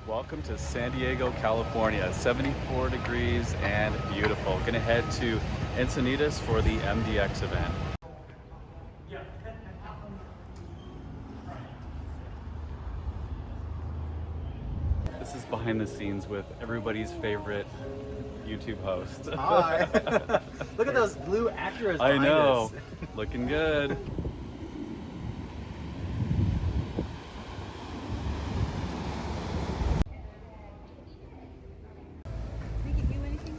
Welcome to San Diego, California. 74 degrees and beautiful. Gonna head to Encinitas for the MDX event. This is behind the scenes with everybody's favorite YouTube host. Hi. Look at those blue Acuras behind I know. us. Looking good.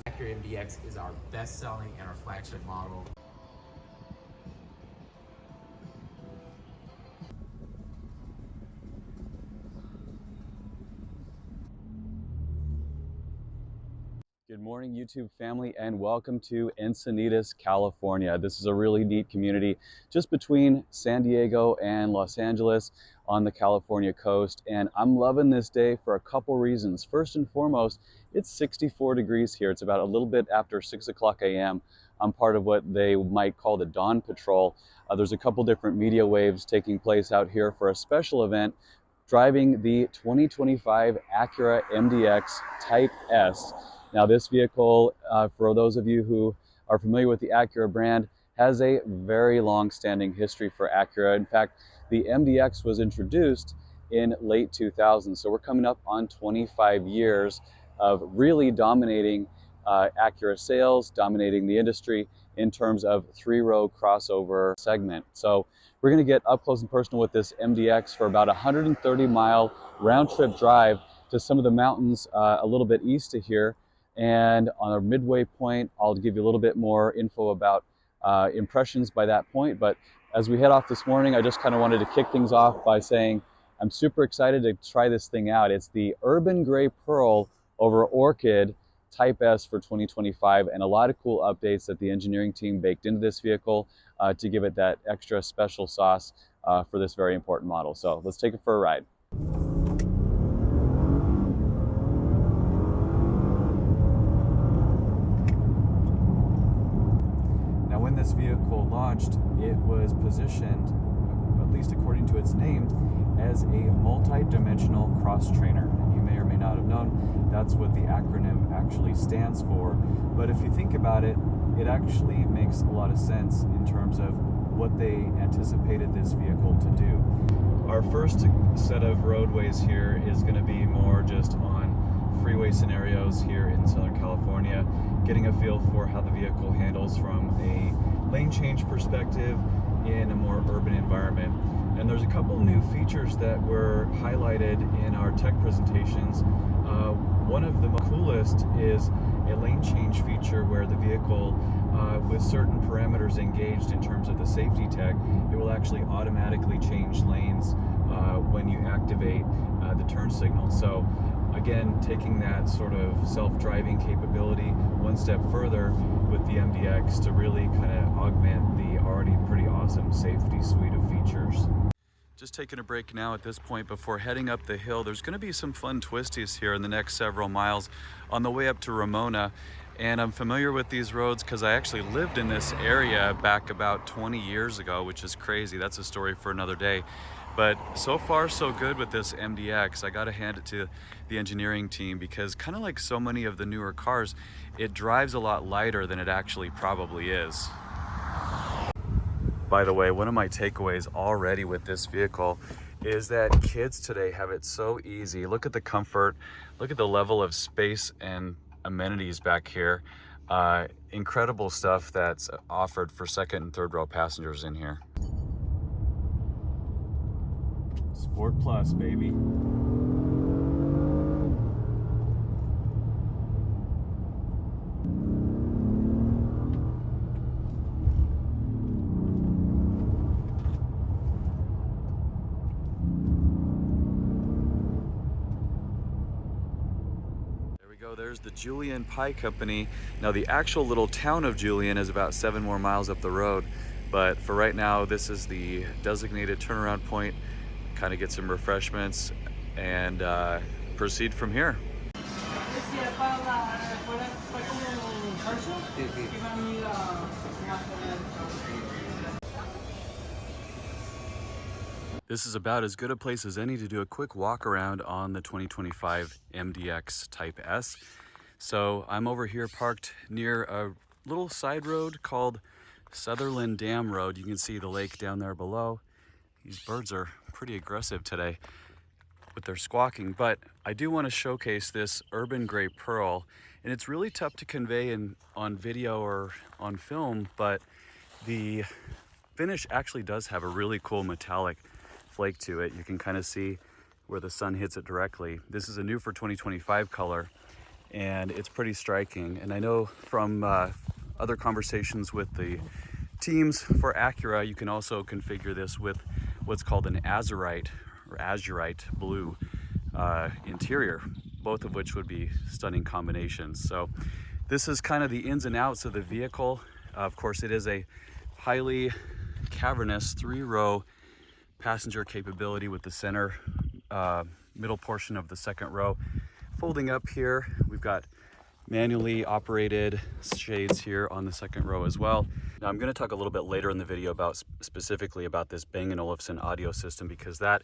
Acura MDX is our best-selling and our flagship model. Good morning, YouTube family, and welcome to Encinitas, California. This is a really neat community just between San Diego and Los Angeles on the California coast, and I'm loving this day for a couple reasons. First and foremost, it's 64 degrees here. It's about a little bit after 6 o'clock a.m. I'm part of what they might call the Dawn Patrol. There's a couple different media waves taking place out here for a special event driving the 2025 Acura MDX Type S. Now this vehicle, for those of you who are familiar with the Acura brand, has a very long-standing history for Acura. In fact, the MDX was introduced in late 2000, so we're coming up on 25 years of really dominating Acura sales, dominating the industry in terms of three-row crossover segment. So we're going to get up close and personal with this MDX for about a 130-mile round-trip drive to some of the mountains a little bit east of here. And on our midway point, I'll give you a little bit more info about impressions by that point. But as we head off this morning, I just kind of wanted to kick things off by saying I'm super excited to try this thing out. It's the Urban Gray Pearl over Orchid Type S for 2025, and a lot of cool updates that the engineering team baked into this vehicle to give it that extra special sauce for this very important model. So let's take it for a ride. When this vehicle launched, it was positioned, at least according to its name, as a multi-dimensional cross-trainer. And you may or may not have known that's what the acronym actually stands for. But if you think about it, it actually makes a lot of sense in terms of what they anticipated this vehicle to do. Our first set of roadways here is going to be more just on freeway scenarios here in Southern California, getting a feel for how the vehicle handles from a lane change perspective in a more urban environment. And there's a couple new features that were highlighted in our tech presentations. One of the coolest is a lane change feature where the vehicle, with certain parameters engaged in terms of the safety tech, it will actually automatically change lanes when you activate the turn signal. So again, taking that sort of self-driving capability one step further with the MDX to really kind of augment the already pretty awesome safety suite of features. Just taking a break now at this point before heading up the hill. There's going to be some fun twisties here in the next several miles on the way up to Ramona. And I'm familiar with these roads because I actually lived in this area back about 20 years ago, which is crazy. That's a story for another day. But so far so good with this MDX. I gotta hand it to the engineering team because kind of like so many of the newer cars, it drives a lot lighter than it actually probably is. By the way, one of my takeaways already with this vehicle is that kids today have it so easy. Look at the comfort, look at the level of space and amenities back here. Incredible stuff that's offered for second and third row passengers in here. Sport Plus, baby. There's the Julian Pie Company. Now the actual little town of Julian is about 7 more miles up the road, but for right now this is the designated turnaround point. Kind of get some refreshments and proceed from here. This is about as good a place as any to do a quick walk around on the 2025 MDX Type S. So I'm over here parked near a little side road called Sutherland Dam Road. You can see the lake down there below. These birds are pretty aggressive today with their squawking, but I do want to showcase this urban gray pearl, and it's really tough to convey on video or on film, but the finish actually does have a really cool metallic flake to it. You can kind of see where the sun hits it directly. This is a new for 2025 color, and it's pretty striking. And I know from other conversations with the teams for Acura, you can also configure this with what's called an azurite or azurite blue interior, both of which would be stunning combinations. So this is kind of the ins and outs of the vehicle. Of course, it is a highly cavernous 3-row passenger capability with the center middle portion of the second row folding up here. We've got manually operated shades here on the second row as well. Now I'm going to talk a little bit later in the video about specifically about this Bang Olufsen audio system, because that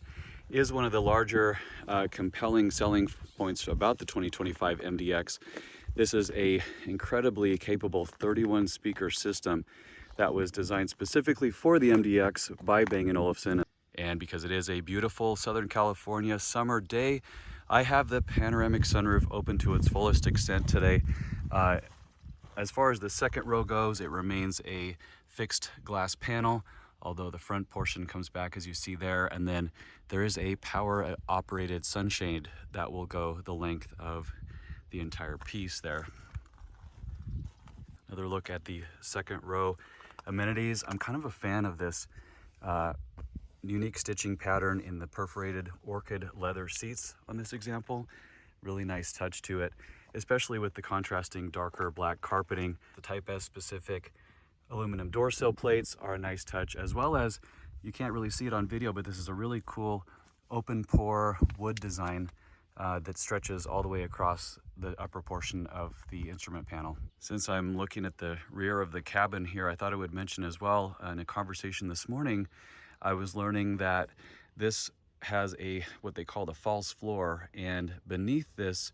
is one of the larger compelling selling points about the 2025 MDX. This is a incredibly capable 31 speaker system that was designed specifically for the MDX by Bang Olufsen. And because it is a beautiful Southern California summer day, I have the panoramic sunroof open to its fullest extent today. As far as the second row goes, it remains a fixed glass panel, although the front portion comes back as you see there, and then there is a power operated sunshade that will go the length of the entire piece there. Another look at the second row amenities. I'm kind of a fan of this unique stitching pattern in the perforated orchid leather seats on this example. Really nice touch to it, especially with the contrasting darker black carpeting. The Type S specific aluminum door sill plates are a nice touch, as well as, you can't really see it on video, but this is a really cool open pore wood design that stretches all the way across the upper portion of the instrument panel. Since I'm looking at the rear of the cabin here, I thought I would mention as well, in a conversation this morning, I was learning that this has what they call the false floor, and beneath this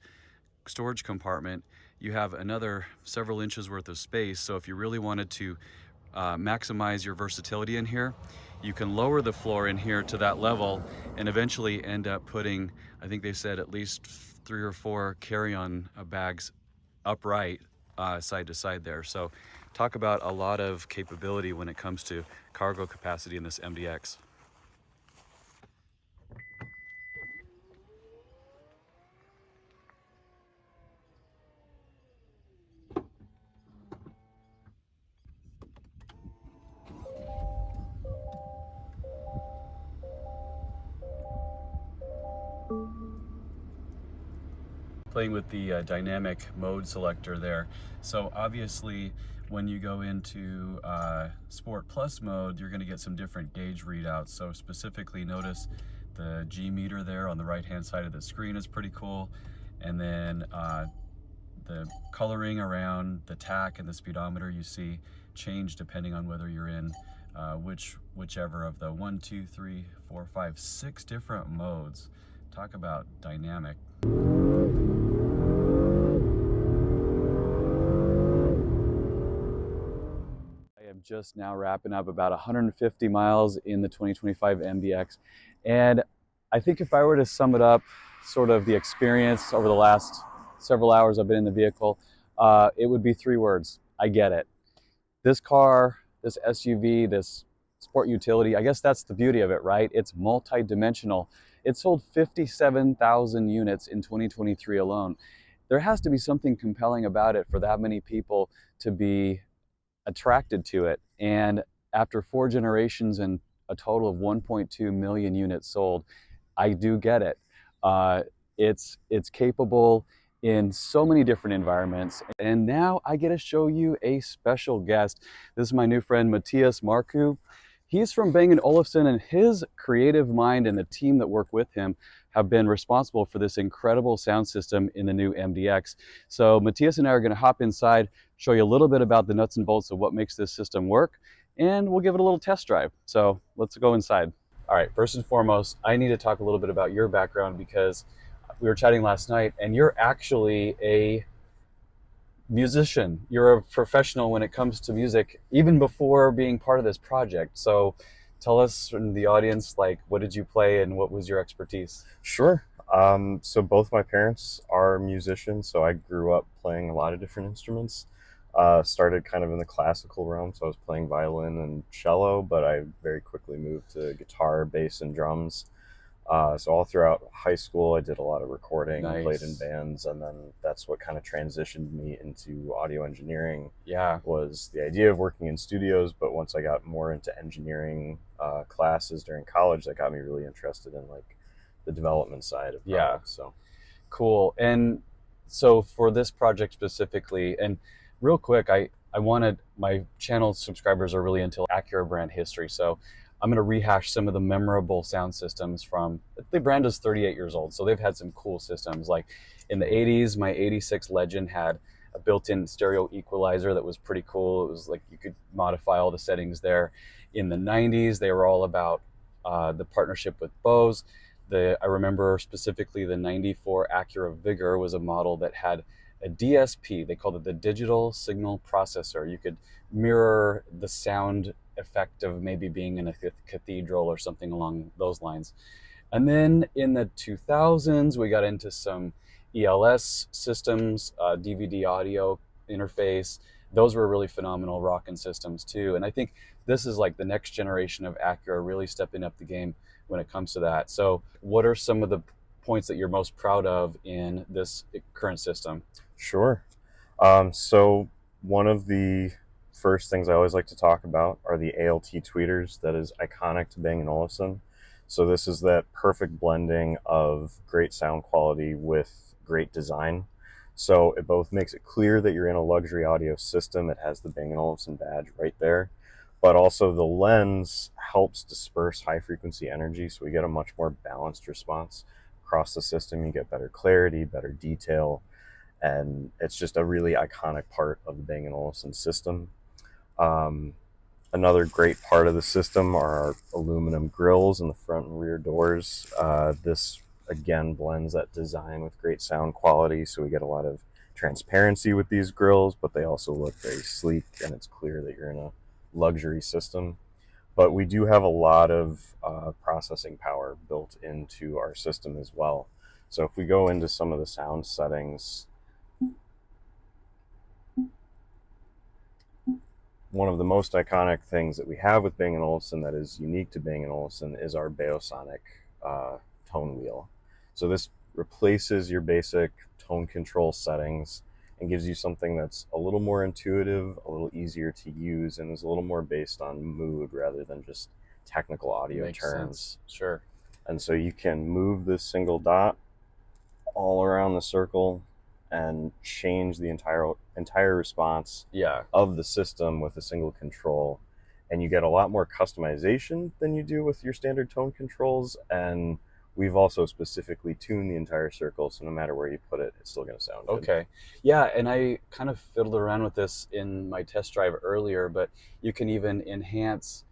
storage compartment you have another several inches worth of space. So if you really wanted to maximize your versatility in here, you can lower the floor in here to that level and eventually end up putting, I think they said, at least 3 or 4 carry-on bags upright side to side there. So talk about a lot of capability when it comes to cargo capacity in this MDX. Playing with the dynamic mode selector there. So obviously when you go into Sport Plus mode, you're going to get some different gauge readouts. So specifically notice the G meter there on the right hand side of the screen is pretty cool. And then the coloring around the tach and the speedometer you see change depending on whether you're in whichever of the 1, 2, 3, 4, 5, 6 different modes. Talk about dynamic. I am just now wrapping up about 150 miles in the 2025 MDX, and I think if I were to sum it up, sort of the experience over the last several hours I've been in the vehicle, it would be 3 words: I get it. This car, this SUV, this sport utility, I guess that's the beauty of it, right? It's multi-dimensional. It sold 57,000 units in 2023 alone. There has to be something compelling about it for that many people to be attracted to it. And after 4 generations and a total of 1.2 million units sold, I do get it. It's capable in so many different environments. And now I get to show you a special guest. This is my new friend, Matias Markou. He's from Bang Olufsen, and his creative mind and the team that work with him have been responsible for this incredible sound system in the new MDX. So Matias and I are going to hop inside, show you a little bit about the nuts and bolts of what makes this system work, and we'll give it a little test drive. So let's go inside. All right, first and foremost, I need to talk a little bit about your background, because we were chatting last night and you're actually a musician. You're a professional when it comes to music, even before being part of this project. So tell us in the audience, like, what did you play and what was your expertise? Sure. So both my parents are musicians, so I grew up playing a lot of different instruments. Started kind of in the classical realm, so I was playing violin and cello, but I very quickly moved to guitar, bass, and drums. So all throughout high school, I did a lot of recording, Nice. played in bands, and then that's what kind of transitioned me into audio engineering. Yeah. Was the idea of working in studios, but once I got more into engineering classes during college, that got me really interested in like the development side of products. So cool. And so for this project specifically, and real quick, I wanted, my channel subscribers are really into Acura brand history, so I'm going to rehash some of the memorable sound systems from, the brand is 38 years old, so they've had some cool systems. Like in the 80s, my 86 Legend had a built-in stereo equalizer that was pretty cool. It was like you could modify all the settings there. In the 90s, they were all about the partnership with Bose. I remember specifically the 94 Acura Vigor was a model that had a DSP. They called it the digital signal processor. You could mirror the sound effect of maybe being in a cathedral or something along those lines. And then in the 2000s, we got into some ELS systems, DVD audio interface. Those were really phenomenal rockin' systems too. And I think this is like the next generation of Acura really stepping up the game when it comes to that. So what are some of the points that you're most proud of in this current system? sure. So one of the first things I always like to talk about are the ALT tweeters. That is iconic to Bang & Olufsen. So this is that perfect blending of great sound quality with great design. So it both makes it clear that you're in a luxury audio system. It has the Bang & Olufsen badge right there. But also the lens helps disperse high frequency energy, so we get a much more balanced response across the system. You get better clarity, better detail, and it's just a really iconic part of the Bang & Olufsen system. Another great part of the system are our aluminum grills in the front and rear doors. This again blends that design with great sound quality, so we get a lot of transparency with these grills, but they also look very sleek, and it's clear that you're in a luxury system. But we do have a lot of processing power built into our system as well. So if we go into some of the sound settings, one of the most iconic things that we have with Bang & Olufsen that is unique to Bang & Olufsen is our Baosonic tone wheel. So this replaces your basic tone control settings and gives you something that's a little more intuitive, a little easier to use, and is a little more based on mood rather than just technical audio Makes terms. sense. Sure. And so you can move this single dot all around the circle and change the entire response Yeah. of the system with a single control. And you get a lot more customization than you do with your standard tone controls. And we've also specifically tuned the entire circle, so no matter where you put it, it's still going to sound good. Okay. Yeah, and I kind of fiddled around with this in my test drive earlier, but you can even enhance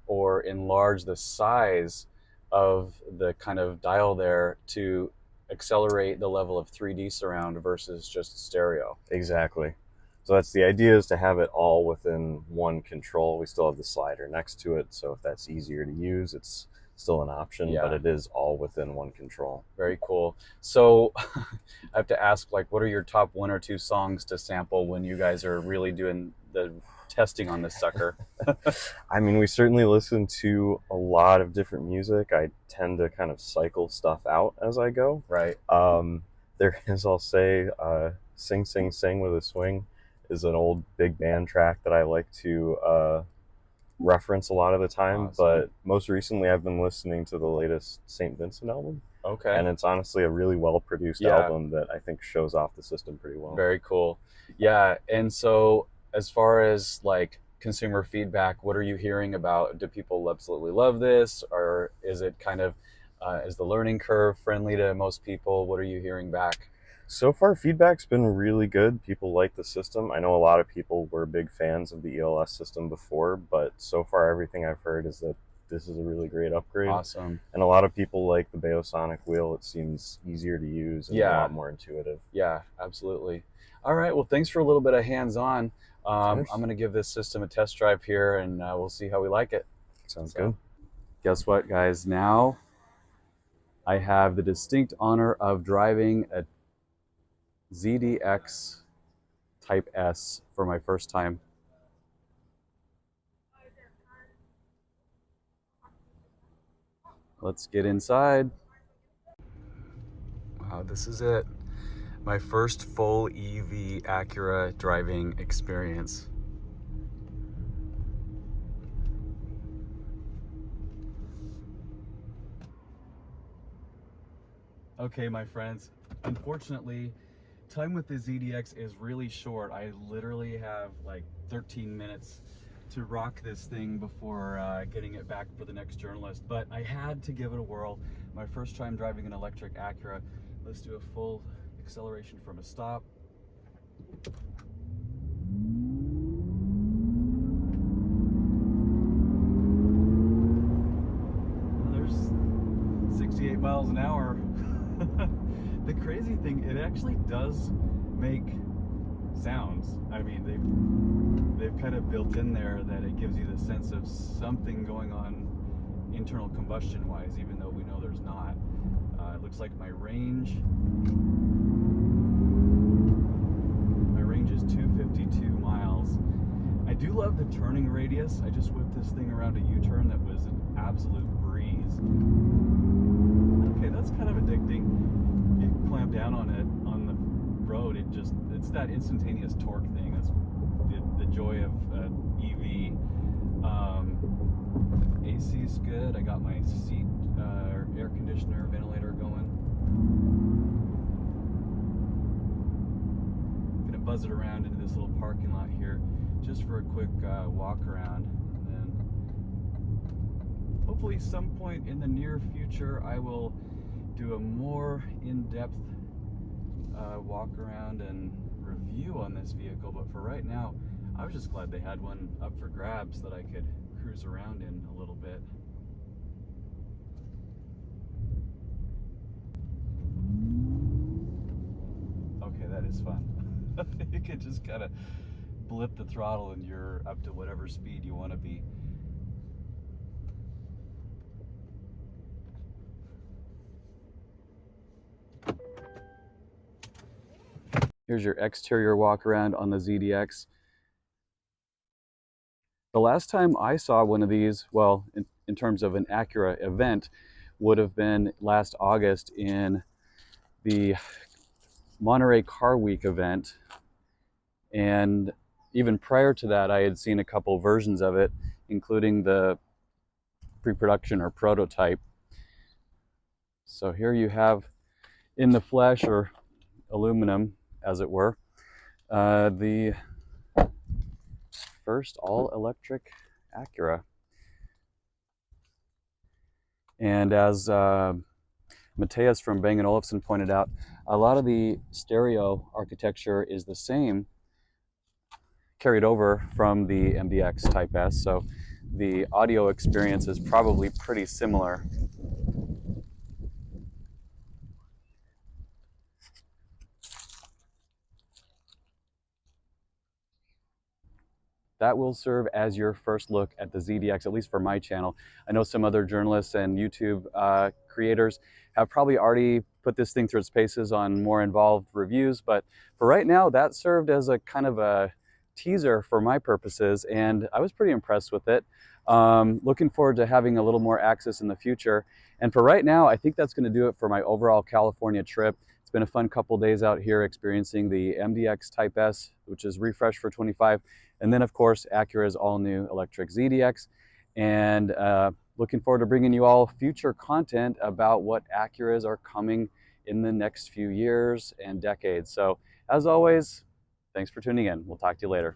or enlarge the size of the kind of dial there to accelerate the level of 3D surround versus just stereo. Exactly. So that's the idea, is to have it all within one control. We still have the slider next to it, so if that's easier to use, it's still an option, Yeah. but it is all within one control. Very cool. So I have to ask, like, what are your top 1 or 2 songs to sample when you guys are really doing the testing on this sucker? I mean, we certainly listen to a lot of different music. I tend to kind of cycle stuff out as I go. Right. There is, I'll say, Sing Sing Sing with a Swing is an old big band track that I like to reference a lot of the time. Awesome. But most recently I've been listening to the latest St. Vincent album. Okay. And it's honestly a really well produced album that I think shows off the system pretty well. Very cool. Yeah. And so as far as like consumer feedback, what are you hearing about? Do people absolutely love this, or is it kind of is the learning curve friendly to most people? What are you hearing back? So far, feedback's been really good. People like the system. I know a lot of people were big fans of the ELS system before, but so far everything I've heard is that this is a really great upgrade. Awesome. And a lot of people like the Baosonic wheel. It seems easier to use and a lot more intuitive. Yeah, absolutely. All right. Well, thanks for a little bit of hands-on. I'm going to give this system a test drive here, and we'll see how we like it. Sounds good. Guess what, guys? Now I have the distinct honor of driving a ZDX Type S for my first time. Let's get inside. Wow, this is it. My first full EV Acura driving experience. Okay, my friends, unfortunately, time with the ZDX is really short. I literally have like 13 minutes to rock this thing before getting it back for the next journalist, but I had to give it a whirl. My first time driving an electric Acura. Let's do a full acceleration from a stop. Well, there's 68 miles an hour. The crazy thing, it actually does make sounds. I mean, they've kind of built in there that it gives you the sense of something going on internal combustion wise, even though we know there's not. It looks like my range is 252 miles. I do love the turning radius. I just whipped this thing around a U-turn that was an absolute breeze. Okay, that's kind of addicting. You clamp down on it on the road, it's that instantaneous torque thing. That's the joy of EV. AC is good. I got my seat, air conditioner, ventilator going. Gonna buzz it around into this little parking lot here, just for a quick walk around, and then hopefully some point in the near future I will do a more in-depth walk around and review on this vehicle. But for right now, I was just glad they had one up for grabs that I could cruise around in a little bit. Okay, that is fun. You can just kind of blip the throttle and you're up to whatever speed you want to be. Here's your exterior walk around on the ZDX. The last time I saw one of these, well, in terms of an Acura event, would have been last August in the Monterey Car Week event. And even prior to that, I had seen a couple versions of it, including the pre-production or prototype. So here you have in the flesh, or aluminum as it were, the first all-electric Acura. And as Matias from Bang Olufsen pointed out, a lot of the stereo architecture is the same, carried over from the MDX Type S, so the audio experience is probably pretty similar. That will serve as your first look at the ZDX, at least for my channel. I know some other journalists and YouTube creators have probably already put this thing through its paces on more involved reviews, but for right now, that served as a kind of a teaser for my purposes, and I was pretty impressed with it. Looking forward to having a little more access in the future. And for right now, I think that's going to do it for my overall California trip. It's been a fun couple days out here experiencing the MDX Type S, which is refreshed for 25. And then, of course, Acura's all-new electric ZDX. And looking forward to bringing you all future content about what Acuras are coming in the next few years and decades. So, as always, thanks for tuning in. We'll talk to you later.